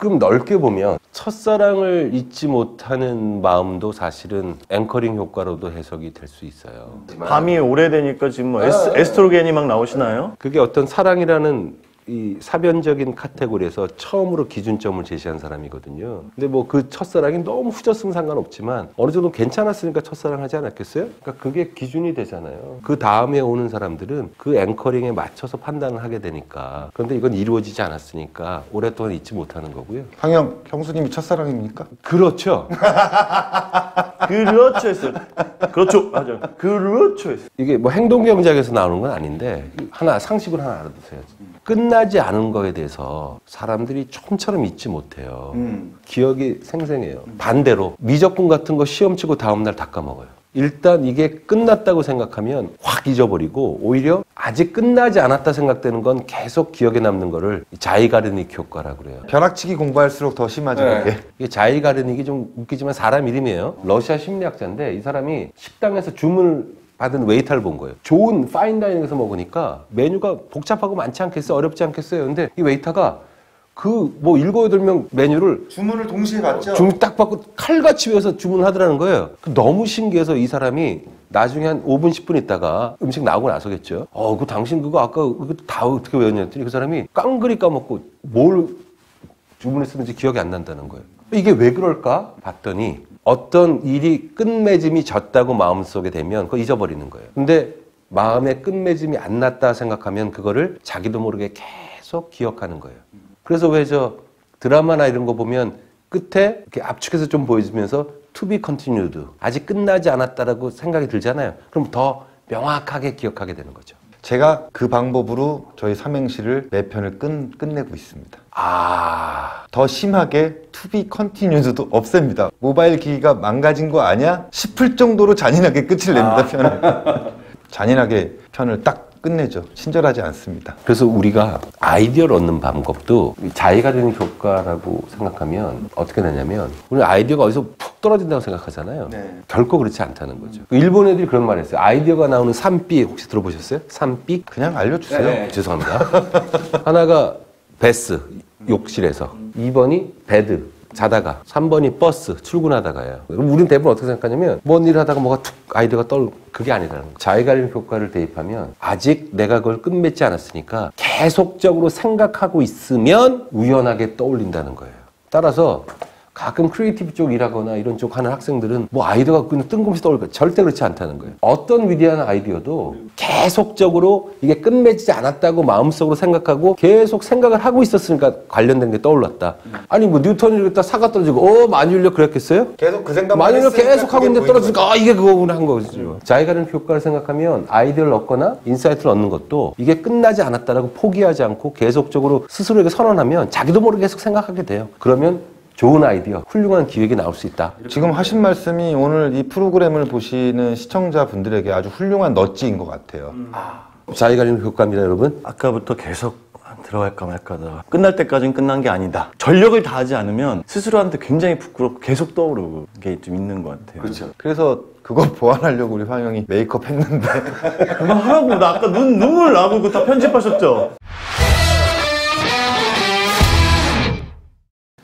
조금 넓게 보면 첫사랑을 잊지 못하는 마음도 사실은 앵커링 효과로도 해석이 될 수 있어요. 밤이 오래되니까 지금 뭐 에스트로겐이 막 나오시나요? 그게 어떤 사랑이라는 이 사변적인 카테고리에서 처음으로 기준점을 제시한 사람이거든요. 근데 뭐 그 첫사랑이 너무 후졌으면 상관없지만 어느 정도 괜찮았으니까 첫사랑 하지 않았겠어요? 그러니까 그게 기준이 되잖아요. 그 다음에 오는 사람들은 그 앵커링에 맞춰서 판단을 하게 되니까. 그런데 이건 이루어지지 않았으니까 오랫동안 잊지 못하는 거고요. 황영, 형수님이 첫사랑입니까? 그렇죠. 그렇죠 했어요. 그렇죠. 맞아요. 그렇죠 했어요. 이게 뭐 행동경제학에서 나오는 건 아닌데 하나 상식을 하나 알아두세요. 끝나지 않은 거에 대해서 사람들이 좀처럼 잊지 못해요. 기억이 생생해요. 반대로 미적분 같은 거 시험 치고 다음날 다 까먹어요. 일단 이게 끝났다고 생각하면 확 잊어버리고 오히려 아직 끝나지 않았다 생각되는 건 계속 기억에 남는 거를 자이가르닉 효과라고 그래요. 벼락치기 공부할수록 더 심하죠. 네. 이게 자이가르닉이 좀 웃기지만 사람 이름이에요. 러시아 심리학자인데 이 사람이 식당에서 주문을 받은 웨이터를 본 거예요. 좋은 파인다이닝에서 먹으니까 메뉴가 복잡하고 많지 않겠어요? 어렵지 않겠어요? 근데 이 웨이터가 그 뭐 7, 8명 메뉴를 주문을 동시에 받죠? 주문 딱 받고 칼같이 외워서 주문을 하더라는 거예요. 너무 신기해서 이 사람이 나중에 한 5분, 10분 있다가 음식 나오고 나서겠죠. 그 당신 그거 아까 그거 다 어떻게 외웠냐 했더니 그 사람이 깡그리 까먹고 뭘 주문했었는지 기억이 안 난다는 거예요. 이게 왜 그럴까? 봤더니 어떤 일이 끝맺음이 졌다고 마음속에 되면 그거 잊어버리는 거예요. 근데 마음에 끝맺음이 안 났다 생각하면 그거를 자기도 모르게 계속 기억하는 거예요. 그래서 왜 저 드라마나 이런 거 보면 끝에 이렇게 압축해서 좀 보여주면서 to be continued, 아직 끝나지 않았다라고 생각이 들잖아요. 그럼 더 명확하게 기억하게 되는 거죠. 제가 그 방법으로 저희 삼행시를 4편을 끝내고 있습니다. 더 심하게 to be continued도 없앱니다. 모바일 기기가 망가진 거 아니야? 싶을 정도로 잔인하게 끝을 냅니다, 편을. 잔인하게 편을 딱 끝내죠. 친절하지 않습니다. 그래서 우리가 아이디어를 얻는 방법도 자기가르닉 효과라고 생각하면 어떻게 되냐면 우리 아이디어가 어디서 푹 떨어진다고 생각하잖아요. 네. 결코 그렇지 않다는 거죠. 일본 애들이 그런 말 했어요. 아이디어가 나오는 3B 혹시 들어보셨어요? 3B? 그냥 알려주세요. 네. 죄송합니다. 하나가 베스, 욕실에서. 2번이 베드, 자다가. 3번이 버스, 출근하다가예요. 그럼 우린 대부분 어떻게 생각하냐면 뭔 일을 하다가 뭐가 툭 아이디어가 그게 아니라는 거예요. 자기가르닉 효과를 대입하면 아직 내가 그걸 끝맺지 않았으니까 계속적으로 생각하고 있으면 우연하게 떠올린다는 거예요. 따라서 가끔 크리에이티브 쪽 일하거나 이런 쪽 하는 학생들은 뭐 아이디어가 그냥 뜬금없이 떠올 거예요. 절대 그렇지 않다는 거예요. 어떤 위대한 아이디어도 계속적으로 이게 끝맺지 않았다고 마음속으로 생각하고 계속 생각을 하고 있었으니까 관련된 게 떠올랐다. 아니 뭐 뉴턴이 이랬다 사가 떨어지고 만유인력 그랬겠어요? 계속 그 생각만 만유인력 했으니까 계속 하고 있는데 떨어지니까 이게 그거구나 한 거죠. 네. 자기가르닉 효과를 생각하면 아이디어를 얻거나 인사이트를 얻는 것도 이게 끝나지 않았다라고 포기하지 않고 계속적으로 스스로에게 선언하면 자기도 모르게 계속 생각하게 돼요. 그러면 좋은 아이디어, 훌륭한 기획이 나올 수 있다. 지금 하신 말씀이 오늘 이 프로그램을 보시는 시청자분들에게 아주 훌륭한 넛지인 것 같아요. 자기가르닉 효과입니다, 여러분. 아까부터 계속 들어갈까 말까 하다가 끝날 때까지는 끝난 게 아니다. 전력을 다하지 않으면 스스로한테 굉장히 부끄럽고 계속 떠오르는 게 좀 있는 것 같아요. 그렇죠. 그래서 그거 보완하려고 우리 황영이 메이크업 했는데 그만하라고. 나 아까 눈물 나고 그거 다 편집하셨죠?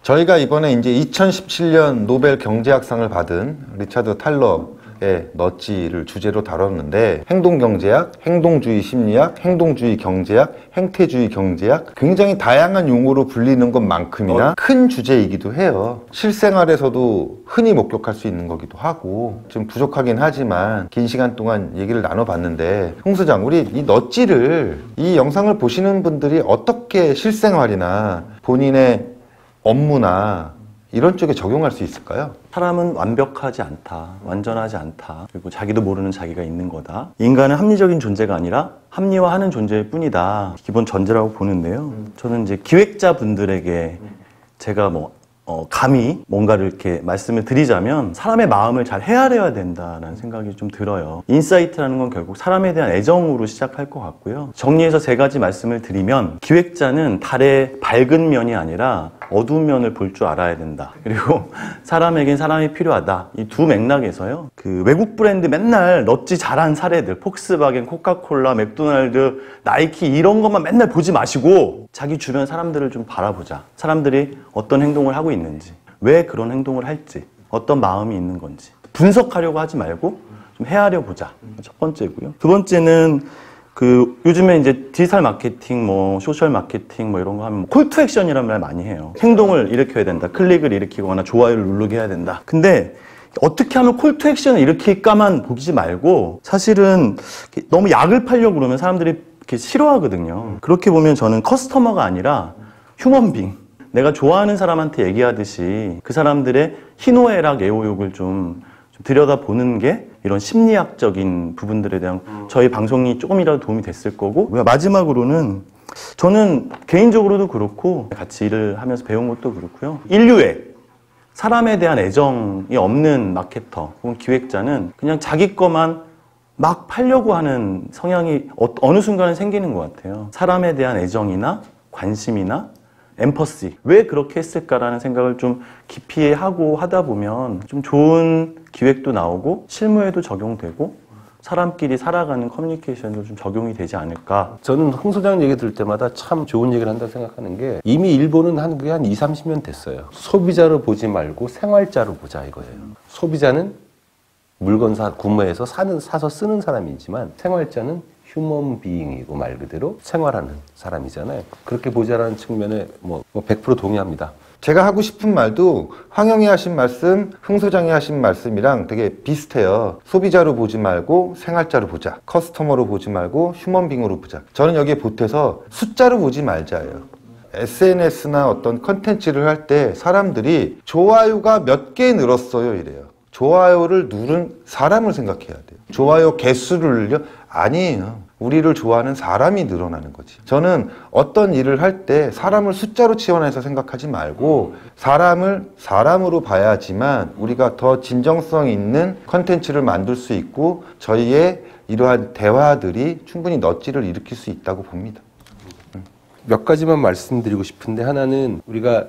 저희가 이번에 이제 2017년 노벨 경제학상을 받은 리차드 탈러의 넛지를 주제로 다뤘는데 행동경제학, 행동주의 심리학, 행동주의 경제학, 행태주의 경제학 굉장히 다양한 용어로 불리는 것만큼이나 큰 주제이기도 해요. 실생활에서도 흔히 목격할 수 있는 거기도 하고 좀 부족하긴 하지만 긴 시간 동안 얘기를 나눠봤는데 홍수장, 우리 이 넛지를 이 영상을 보시는 분들이 어떻게 실생활이나 본인의 업무나 이런 쪽에 적용할 수 있을까요? 사람은 완벽하지 않다, 완전하지 않다, 그리고 자기도 모르는 자기가 있는 거다. 인간은 합리적인 존재가 아니라 합리화하는 존재일 뿐이다. 기본 전제라고 보는데요. 저는 이제 기획자분들에게 제가 감히 뭔가를 이렇게 말씀을 드리자면 사람의 마음을 잘 헤아려야 된다는 생각이 좀 들어요. 인사이트라는 건 결국 사람에 대한 애정으로 시작할 것 같고요. 정리해서 3가지 말씀을 드리면 기획자는 달의 밝은 면이 아니라 어두운 면을 볼 줄 알아야 된다. 그리고 사람에겐 사람이 필요하다. 이 두 맥락에서요. 그 외국 브랜드 맨날 넛지 잘한 사례들, 폭스바겐, 코카콜라, 맥도날드, 나이키 이런 것만 맨날 보지 마시고 자기 주변 사람들을 좀 바라보자. 사람들이 어떤 행동을 하고 있는지, 왜 그런 행동을 할지, 어떤 마음이 있는 건지 분석하려고 하지 말고 좀 헤아려 보자. 첫 번째고요. 두 번째는 그 요즘에 이제 디지털 마케팅, 뭐 소셜 마케팅 뭐 이런 거 하면 콜투 액션이라는 말 많이 해요. 행동을 일으켜야 된다. 클릭을 일으키거나 좋아요를 누르게 해야 된다. 근데 어떻게 하면 콜투 액션을 일으킬까만 보지 말고 사실은 너무 약을 팔려고 그러면 사람들이 이렇게 싫어하거든요. 그렇게 보면 저는 커스터머가 아니라 휴먼빙. 내가 좋아하는 사람한테 얘기하듯이 그 사람들의 희노애락, 애호욕을 좀 들여다보는 게 이런 심리학적인 부분들에 대한 저희 방송이 조금이라도 도움이 됐을 거고, 마지막으로는 저는 개인적으로도 그렇고 같이 일을 하면서 배운 것도 그렇고요. 인류애, 사람에 대한 애정이 없는 마케터 혹은 기획자는 그냥 자기 것만 막 팔려고 하는 성향이 어느 순간에 생기는 것 같아요. 사람에 대한 애정이나 관심이나 엠퍼시, 왜 그렇게 했을까라는 생각을 좀 깊이 하고 하다 보면 좀 좋은 기획도 나오고 실무에도 적용되고 사람끼리 살아가는 커뮤니케이션도 좀 적용이 되지 않을까. 저는 홍 소장 얘기 들을 때마다 참 좋은 얘기를 한다고 생각하는 게, 이미 일본은 한국에 한 20, 30년 됐어요. 소비자로 보지 말고 생활자로 보자 이거예요. 소비자는 물건 구매해서 사서 쓰는 사람이지만 생활자는 휴먼 비잉이고 말 그대로 생활하는 사람이잖아요. 그렇게 보자라는 측면에 뭐 100% 동의합니다. 제가 하고 싶은 말도 황영이 하신 말씀, 흥 소장이 하신 말씀이랑 되게 비슷해요. 소비자로 보지 말고 생활자로 보자. 커스터머로 보지 말고 휴먼빙으로 보자. 저는 여기에 보태서 숫자로 보지 말자예요. SNS나 어떤 컨텐츠를 할 때 사람들이 좋아요가 몇 개 늘었어요 이래요. 좋아요를 누른 사람을 생각해야 돼요. 좋아요 개수를 늘려? 아니에요. 우리를 좋아하는 사람이 늘어나는 거지. 저는 어떤 일을 할 때 사람을 숫자로 치환해서 생각하지 말고 사람을 사람으로 봐야지만 우리가 더 진정성 있는 컨텐츠를 만들 수 있고 저희의 이러한 대화들이 충분히 넛지를 일으킬 수 있다고 봅니다. 몇 가지만 말씀드리고 싶은데, 하나는 우리가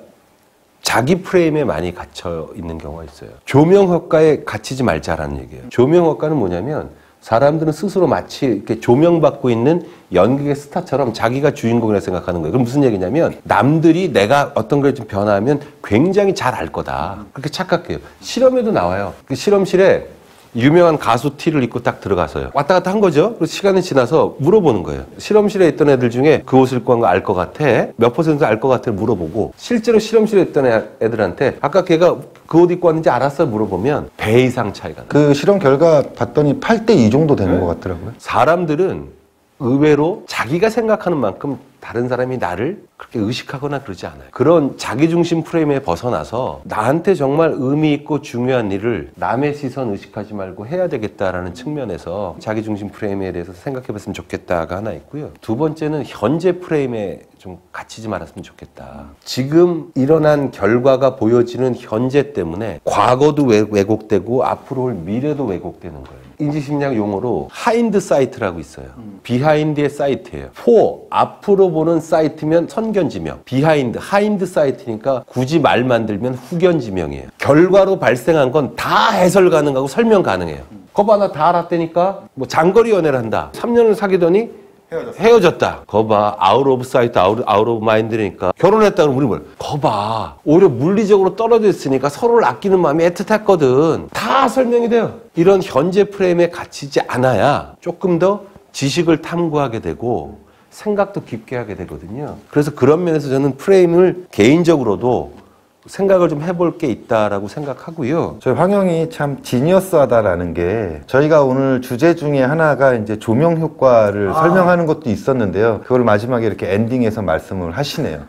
자기 프레임에 많이 갇혀 있는 경우가 있어요. 조명 효과에 갇히지 말자라는 얘기예요. 조명 효과는 뭐냐면 사람들은 스스로 마치 이렇게 조명받고 있는 연극의 스타처럼 자기가 주인공이라 생각하는 거예요. 그럼 무슨 얘기냐면 남들이 내가 어떤 걸 좀 변화하면 굉장히 잘 알 거다. 그렇게 착각해요. 실험에도 나와요. 그 실험실에 유명한 가수 티를 입고 딱 들어가서요. 왔다 갔다 한 거죠. 그리고 시간이 지나서 물어보는 거예요. 실험실에 있던 애들 중에 그 옷을 입고 한 거 알 것 같아? 몇 퍼센트 알 것 같아? 물어보고, 실제로 실험실에 있던 애들한테 아까 걔가 그 옷 입고 왔는지 알았어? 물어보면 배 이상 차이가 나요. 그 실험 결과 봤더니 8대2 정도 되는 것 같더라고요. 사람들은 의외로 자기가 생각하는 만큼 다른 사람이 나를 그렇게 의식하거나 그러지 않아요. 그런 자기중심 프레임에 벗어나서 나한테 정말 의미 있고 중요한 일을 남의 시선 의식하지 말고 해야 되겠다라는 측면에서 자기중심 프레임에 대해서 생각해 봤으면 좋겠다가 하나 있고요. 두 번째는 현재 프레임에 좀 갇히지 말았으면 좋겠다. 지금 일어난 결과가 보여지는 현재 때문에 과거도 왜곡되고 앞으로 올 미래도 왜곡되는 거예요. 인지심리학 용어로 하인드 사이트라고 있어요. 비하인드의 사이트예요. 앞으로 보는 사이트면 선견지명, 비하인드, 하인드 사이트니까 굳이 말 만들면 후견지명이에요. 결과로 발생한 건 다 해설 가능하고 설명 가능해요. 거봐, 나 다 알았다니까? 뭐 장거리 연애를 한다. 3년을 사귀더니 헤어졌다. 거봐, 아웃 오브 사이트, 아웃 오브 마인드니까 결혼했다 그러면 우리 뭘? 거봐, 오히려 물리적으로 떨어져 있으니까 서로를 아끼는 마음이 애틋했거든. 다 설명이 돼요. 이런 현재 프레임에 갇히지 않아야 조금 더 지식을 탐구하게 되고 생각도 깊게 하게 되거든요. 그래서 그런 면에서 저는 프레임을 개인적으로도 생각을 좀 해볼 게 있다라고 생각하고요. 저희 황영이 참 지니어스하다라는 게, 저희가 오늘 주제 중에 하나가 이제 조명 효과를 설명하는 것도 있었는데요. 그걸 마지막에 이렇게 엔딩에서 말씀을 하시네요.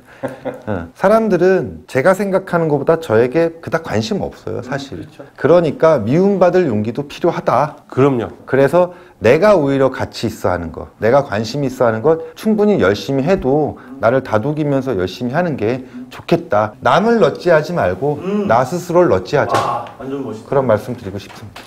사람들은 제가 생각하는 것보다 저에게 그닥 관심 없어요, 사실. 그렇죠. 그러니까 미움받을 용기도 필요하다. 그럼요. 그래서 내가 오히려 가치 있어 하는 것, 내가 관심 있어 하는 것 충분히 열심히 해도 나를 다독이면서 열심히 하는 게 좋겠다. 남을 넛지하지 말고 나 스스로를 넛지하자. 완전 멋있다. 그런 말씀 드리고 싶습니다.